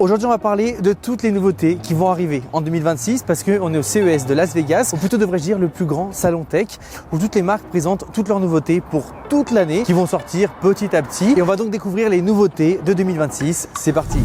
Aujourd'hui, on va parler de toutes les nouveautés qui vont arriver en 2026 parce qu'on est au CES de Las Vegas, ou plutôt devrais-je dire le plus grand salon tech où toutes les marques présentent toutes leurs nouveautés pour toute l'année qui vont sortir petit à petit. Et on va donc découvrir les nouveautés de 2026. C'est parti!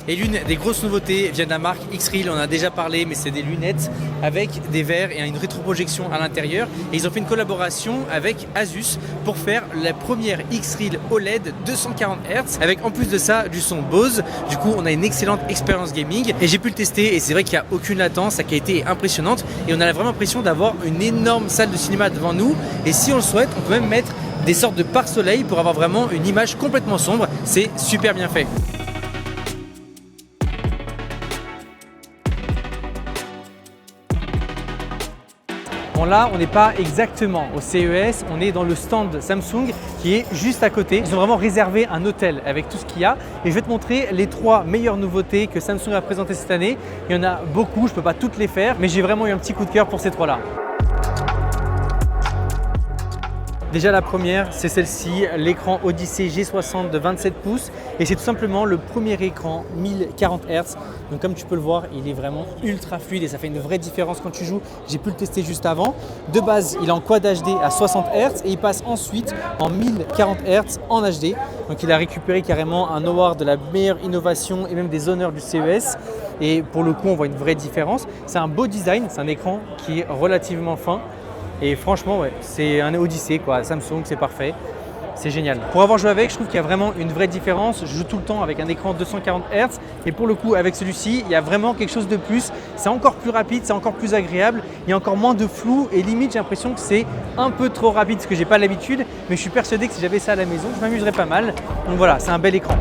Et l'une des grosses nouveautés vient de la marque X-Reel, on en a déjà parlé, mais c'est des lunettes avec des verres et une rétroprojection à l'intérieur. Et ils ont fait une collaboration avec Asus pour faire la première X-Reel OLED 240 Hz avec en plus de ça du son Bose. Du coup, on a une excellente expérience gaming et j'ai pu le tester et c'est vrai qu'il n'y a aucune latence, sa qualité est impressionnante et on a vraiment l'impression d'avoir une énorme salle de cinéma devant nous. Et si on le souhaite, on peut même mettre des sortes de pare-soleil pour avoir vraiment une image complètement sombre. C'est super bien fait. Bon là, on n'est pas exactement au CES, on est dans le stand Samsung qui est juste à côté. Ils ont vraiment réservé un hôtel avec tout ce qu'il y a et je vais te montrer les 3 meilleures nouveautés que Samsung a présentées cette année. Il y en a beaucoup, je ne peux pas toutes les faire, mais j'ai vraiment eu un petit coup de cœur pour ces 3-là. Déjà la première, c'est celle-ci, l'écran Odyssey G60 de 27 pouces et c'est tout simplement le premier écran 1040 Hz. Donc comme tu peux le voir, il est vraiment ultra fluide et ça fait une vraie différence quand tu joues. J'ai pu le tester juste avant. De base, il est en Quad HD à 60 Hz et il passe ensuite en 1040 Hz en HD. Donc il a récupéré carrément un award de la meilleure innovation et même des honneurs du CES. Et pour le coup, on voit une vraie différence. C'est un beau design, c'est un écran qui est relativement fin. Et franchement, ouais, c'est un Odyssey quoi, Samsung, c'est parfait, c'est génial. Pour avoir joué avec, je trouve qu'il y a vraiment une vraie différence. Je joue tout le temps avec un écran 240 Hz et pour le coup, avec celui-ci, il y a vraiment quelque chose de plus. C'est encore plus rapide, c'est encore plus agréable, il y a encore moins de flou et limite, j'ai l'impression que c'est un peu trop rapide parce que j'ai pas l'habitude, mais je suis persuadé que si j'avais ça à la maison, je m'amuserais pas mal. Donc voilà, c'est un bel écran.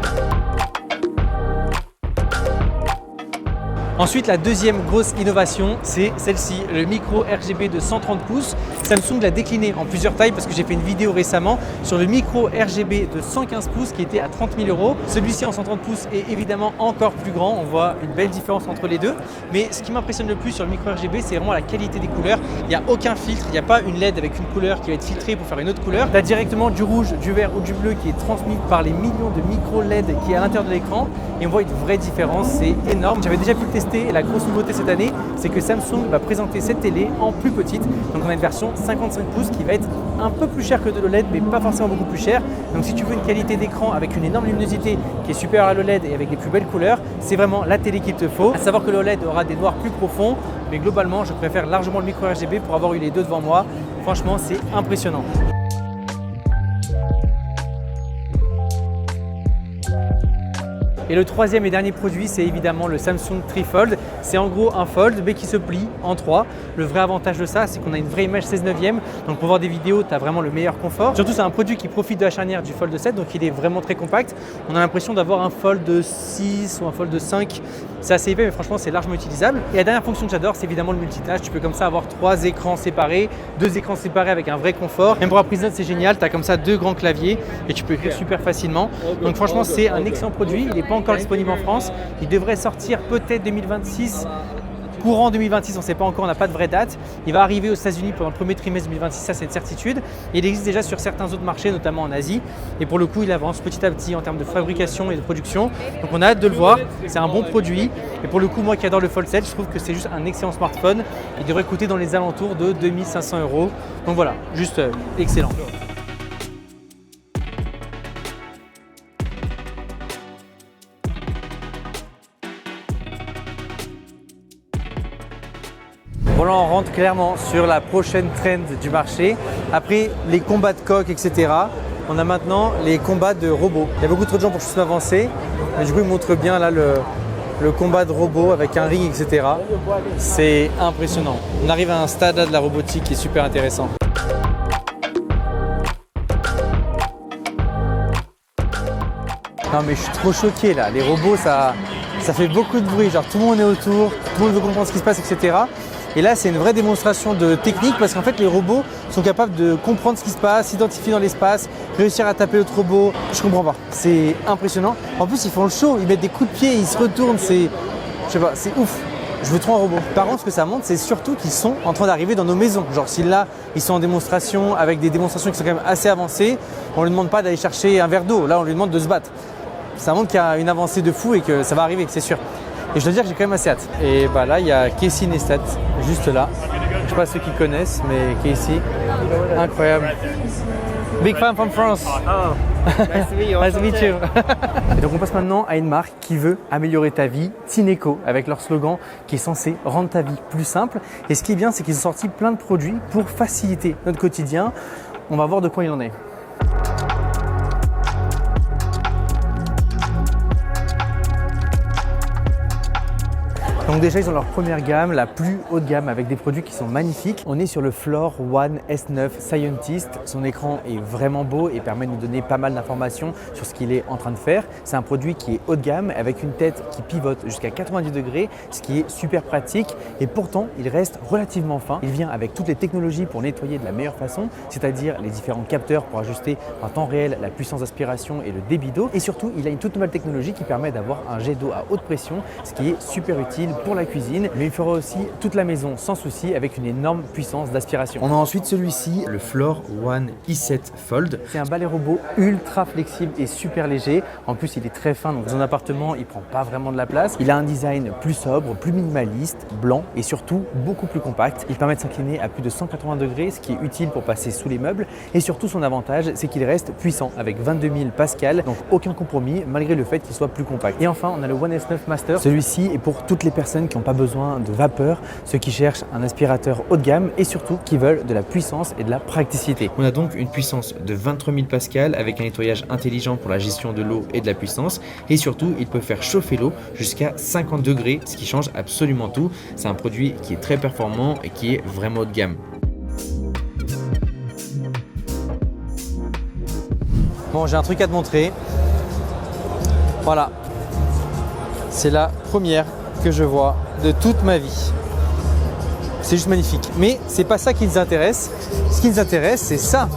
Ensuite, la deuxième grosse innovation, c'est celle-ci, le micro RGB de 130 pouces. Samsung l'a décliné en plusieurs tailles parce que j'ai fait une vidéo récemment sur le micro RGB de 115 pouces qui était à 30 000 €. Celui-ci en 130 pouces est évidemment encore plus grand. On voit une belle différence entre les deux. Mais ce qui m'impressionne le plus sur le micro RGB, c'est vraiment la qualité des couleurs. Il n'y a aucun filtre, il n'y a pas une LED avec une couleur qui va être filtrée pour faire une autre couleur. Tu as directement du rouge, du vert ou du bleu qui est transmis par les millions de micro LED qui est à l'intérieur de l'écran. Et on voit une vraie différence, c'est énorme. J'avais déjà pu le tester. Et la grosse nouveauté cette année, c'est que Samsung va présenter cette télé en plus petite. Donc on a une version 55 pouces qui va être un peu plus chère que de l'OLED, mais pas forcément beaucoup plus chère. Donc si tu veux une qualité d'écran avec une énorme luminosité qui est supérieure à l'OLED et avec des plus belles couleurs, c'est vraiment la télé qu'il te faut. À savoir que l'OLED aura des noirs plus profonds, mais globalement, je préfère largement le micro RGB pour avoir eu les deux devant moi. Franchement, c'est impressionnant. Et le troisième et dernier produit, c'est évidemment le Samsung Trifold. C'est en gros un fold mais qui se plie en 3. Le vrai avantage de ça, c'est qu'on a une vraie image 16:9. Donc pour voir des vidéos, tu as vraiment le meilleur confort. Surtout, c'est un produit qui profite de la charnière du Fold 7, donc il est vraiment très compact. On a l'impression d'avoir un Fold 6 ou un Fold 5. C'est assez épais, mais franchement, c'est largement utilisable. Et la dernière fonction que j'adore, c'est évidemment le multitâche. Tu peux comme ça avoir 3 écrans séparés, 2 écrans séparés avec un vrai confort. Même pour la prise de notes, c'est génial. Tu as comme ça 2 grands claviers et tu peux écrire super facilement. Donc franchement, c'est un excellent produit. Il n'est pas encore disponible en France. Il devrait sortir peut-être 2026. Courant 2026, on ne sait pas encore, on n'a pas de vraie date. Il va arriver aux États-Unis pendant le premier trimestre 2026, ça c'est une certitude. Et il existe déjà sur certains autres marchés, notamment en Asie. Et pour le coup, il avance petit à petit en termes de fabrication et de production. Donc on a hâte de le voir, c'est un bon produit. Et pour le coup, moi qui adore le Fold 7, je trouve que c'est juste un excellent smartphone. Il devrait coûter dans les alentours de 2500 €. Donc voilà, juste excellent. Bon là on rentre clairement sur la prochaine trend du marché. Après les combats de coq, etc. On a maintenant les combats de robots. Il y a beaucoup trop de gens pour que je puisse m'avancer. Mais du coup il montre bien là le combat de robots avec un ring, etc. C'est impressionnant. On arrive à un stade là de la robotique qui est super intéressant. Non mais je suis trop choqué là. Les robots ça fait beaucoup de bruit. Genre tout le monde est autour, tout le monde veut comprendre ce qui se passe, etc. Et là, c'est une vraie démonstration de technique parce qu'en fait, les robots sont capables de comprendre ce qui se passe, s'identifier dans l'espace, réussir à taper l'autre robot. Je comprends pas. C'est impressionnant. En plus, ils font le show, ils mettent des coups de pied, ils se retournent. Je sais pas, c'est ouf. je veux trop un robot. Par contre, ce que ça montre, c'est surtout qu'ils sont en train d'arriver dans nos maisons. Genre si là, ils sont en démonstration avec des démonstrations qui sont quand même assez avancées, on ne lui demande pas d'aller chercher un verre d'eau. Là, on lui demande de se battre. Ça montre qu'il y a une avancée de fou et que ça va arriver, c'est sûr. Et je dois dire que j'ai quand même assez hâte. Et bah là, il y a Casey Neistat, juste là. Je sais pas ceux qui connaissent, mais Casey, incroyable. Big fan from France. Oh, nice to meet you. Nice to meet you. Et donc on passe maintenant à une marque qui veut améliorer ta vie, Tineco, avec leur slogan qui est censé rendre ta vie plus simple. Et ce qui est bien, c'est qu'ils ont sorti plein de produits pour faciliter notre quotidien. On va voir de quoi il en est. Donc déjà, ils ont leur première gamme, la plus haute gamme, avec des produits qui sont magnifiques. On est sur le Floor One S9 Scientist. Son écran est vraiment beau et permet de nous donner pas mal d'informations sur ce qu'il est en train de faire. C'est un produit qui est haut de gamme avec une tête qui pivote jusqu'à 90 degrés, ce qui est super pratique. Et pourtant, il reste relativement fin. Il vient avec toutes les technologies pour nettoyer de la meilleure façon, c'est-à-dire les différents capteurs pour ajuster en temps réel la puissance d'aspiration et le débit d'eau. Et surtout, il a une toute nouvelle technologie qui permet d'avoir un jet d'eau à haute pression, ce qui est super utile pour la cuisine, mais il fera aussi toute la maison sans souci avec une énorme puissance d'aspiration. On a ensuite celui-ci, le Floor One i7 Fold. C'est un balai robot ultra flexible et super léger. En plus, il est très fin, donc dans un appartement, il prend pas vraiment de la place. Il a un design plus sobre, plus minimaliste, blanc et surtout beaucoup plus compact. Il permet de s'incliner à plus de 180 degrés, ce qui est utile pour passer sous les meubles. Et surtout, son avantage, c'est qu'il reste puissant avec 22 000 pascal, donc aucun compromis malgré le fait qu'il soit plus compact. Et enfin, on a le One S9 Master. Celui-ci est pour toutes les personnes qui n'ont pas besoin de vapeur, ceux qui cherchent un aspirateur haut de gamme et surtout qui veulent de la puissance et de la praticité. On a donc une puissance de 23 000 pascal avec un nettoyage intelligent pour la gestion de l'eau et de la puissance et surtout il peut faire chauffer l'eau jusqu'à 50 degrés, ce qui change absolument tout. C'est un produit qui est très performant et qui est vraiment haut de gamme. Bon, j'ai un truc à te montrer. Voilà, c'est la première que je vois de toute ma vie. C'est juste magnifique. Mais c'est pas ça qui nous intéresse. Ce qui nous intéresse, c'est ça.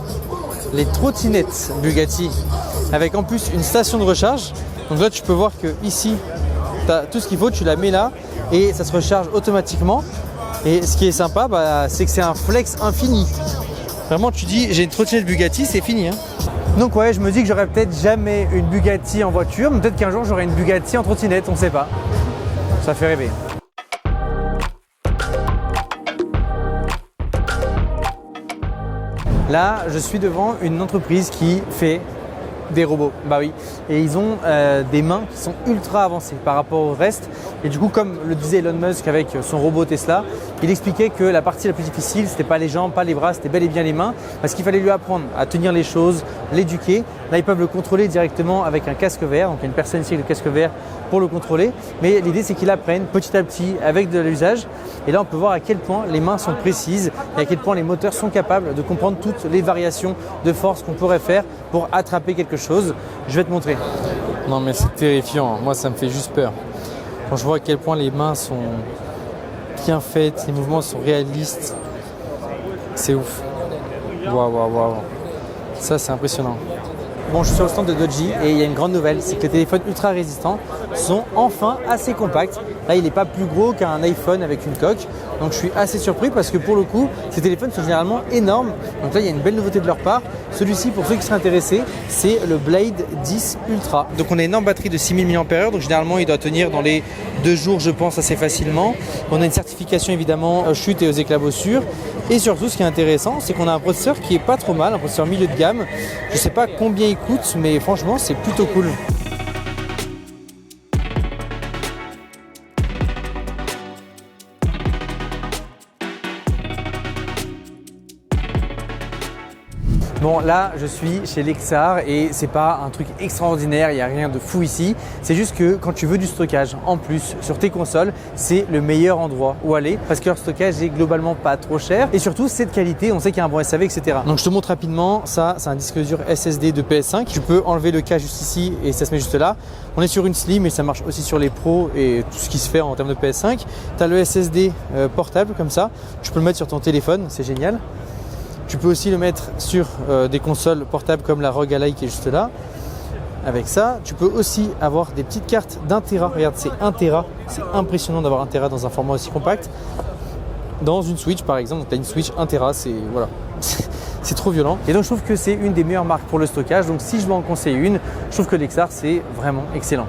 Les trottinettes Bugatti. Avec en plus une station de recharge. Donc là, tu peux voir que ici, tu as tout ce qu'il faut. Tu la mets là et ça se recharge automatiquement. Et ce qui est sympa, c'est que c'est un flex infini. Vraiment, tu dis, j'ai une trottinette Bugatti, c'est fini. Hein. Donc ouais, je me dis que j'aurai peut-être jamais une Bugatti en voiture. Mais peut-être qu'un jour, j'aurai une Bugatti en trottinette. On ne sait pas. Ça fait rêver. Là, je suis devant une entreprise qui fait des robots. Bah oui. Et ils ont des mains qui sont ultra avancées par rapport au reste. Et du coup, comme le disait Elon Musk avec son robot Tesla, il expliquait que la partie la plus difficile, c'était pas les jambes, pas les bras, c'était bel et bien les mains, parce qu'il fallait lui apprendre à tenir les choses, l'éduquer. Là, ils peuvent le contrôler directement avec un casque vert. Donc, il y a une personne ici avec le casque vert pour le contrôler. Mais l'idée, c'est qu'il apprenne petit à petit avec de l'usage. Et là, on peut voir à quel point les mains sont précises et à quel point les moteurs sont capables de comprendre toutes les variations de force qu'on pourrait faire pour attraper quelque chose. Je vais te montrer. Non, mais c'est terrifiant. Moi, ça me fait juste peur. Quand je vois à quel point les mains sont bien faites, les mouvements sont réalistes, c'est ouf. Waouh. Ça, c'est impressionnant. Bon, je suis sur le stand de Doji et il y a une grande nouvelle, c'est que les téléphones ultra résistants sont enfin assez compacts. Là, il n'est pas plus gros qu'un iPhone avec une coque. Donc, je suis assez surpris parce que pour le coup, ces téléphones sont généralement énormes. Donc là, il y a une belle nouveauté de leur part. Celui-ci, pour ceux qui seraient intéressés, c'est le Blade 10 Ultra. Donc, on a une énorme batterie de 6000 mAh. Donc, généralement, il doit tenir dans les 2 jours, je pense, assez facilement. On a une certification, évidemment, aux chutes et aux éclaboussures. Et surtout, ce qui est intéressant, c'est qu'on a un processeur qui est pas trop mal, un processeur milieu de gamme. Je ne sais pas combien il coûte, mais franchement, c'est plutôt cool. Bon, là, je suis chez Lexar et c'est pas un truc extraordinaire, il n'y a rien de fou ici. C'est juste que quand tu veux du stockage en plus sur tes consoles, c'est le meilleur endroit où aller parce que leur stockage est globalement pas trop cher et surtout c'est de qualité, on sait qu'il y a un bon SAV, etc. Donc je te montre rapidement, ça c'est un disque dur SSD de PS5. Tu peux enlever le cas juste ici et ça se met juste là. On est sur une Slim et ça marche aussi sur les Pro et tout ce qui se fait en termes de PS5. Tu as le SSD portable comme ça, tu peux le mettre sur ton téléphone, c'est génial. Tu peux aussi le mettre sur des consoles portables comme la ROG Ally qui est juste là. avec ça. Tu peux aussi avoir des petites cartes d'1 Tera. Regarde, c'est 1 Tera. C'est impressionnant d'avoir 1 Tera dans un format aussi compact. Dans une Switch par exemple, tu as une Switch 1 Tera, c'est voilà. C'est trop violent. Et donc je trouve que c'est une des meilleures marques pour le stockage. Donc si je dois en conseiller une, je trouve que Lexar c'est vraiment excellent.